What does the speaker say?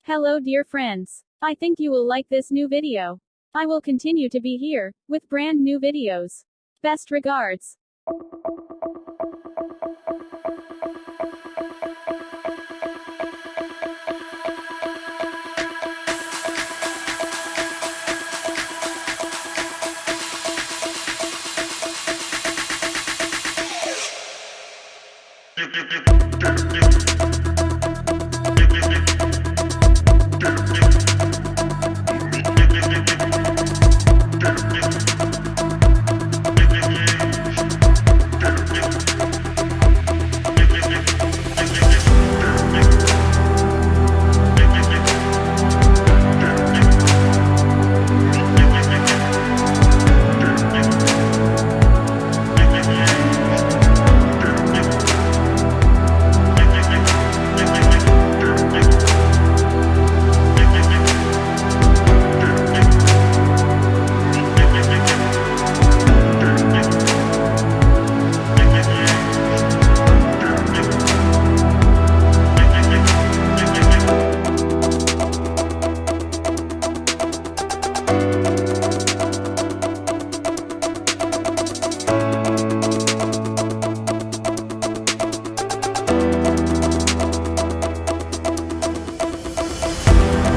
Hello dear friends. I think you will like this new video. I will continue to be here, with brand new videos. Best regards. You